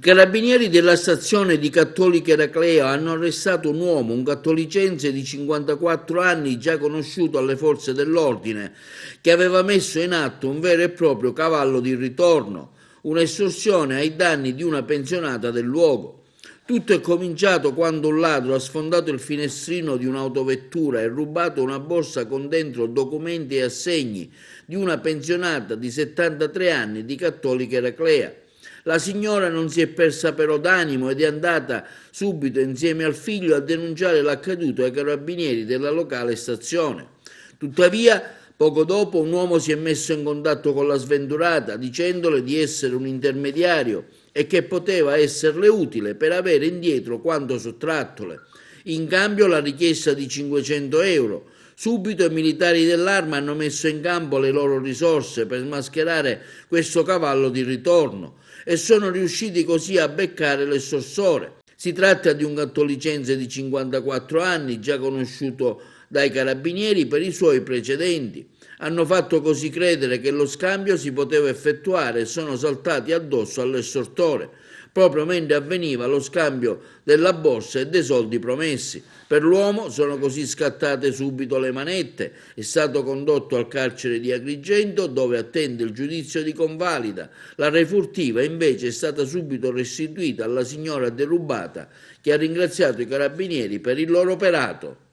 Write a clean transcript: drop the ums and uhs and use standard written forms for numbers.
I carabinieri della stazione di Cattolica Eraclea hanno arrestato un uomo, un cattolicense di 54 anni, già conosciuto alle forze dell'ordine, che aveva messo in atto un vero e proprio cavallo di ritorno, un'estorsione ai danni di una pensionata del luogo. Tutto è cominciato quando un ladro ha sfondato il finestrino di un'autovettura e rubato una borsa con dentro documenti e assegni di una pensionata di 73 anni di Cattolica Eraclea. La signora non si è persa però d'animo ed è andata subito insieme al figlio a denunciare l'accaduto ai carabinieri della locale stazione. Tuttavia, poco dopo un uomo si è messo in contatto con la sventurata dicendole di essere un intermediario e che poteva esserle utile per avere indietro quanto sottrattole. In cambio la richiesta di 500 euro. Subito i militari dell'Arma hanno messo in campo le loro risorse per smascherare questo cavallo di ritorno e sono riusciti così a beccare l'estorsore. Si tratta di un cattolicense di 54 anni, già conosciuto dai carabinieri per i suoi precedenti. Hanno fatto così credere che lo scambio si poteva effettuare e sono saltati addosso all'estortore, proprio mentre avveniva lo scambio della borsa e dei soldi promessi. Per l'uomo sono così scattate subito le manette, è stato condotto al carcere di Agrigento dove attende il giudizio di convalida. La refurtiva invece è stata subito restituita alla signora derubata che ha ringraziato i carabinieri per il loro operato.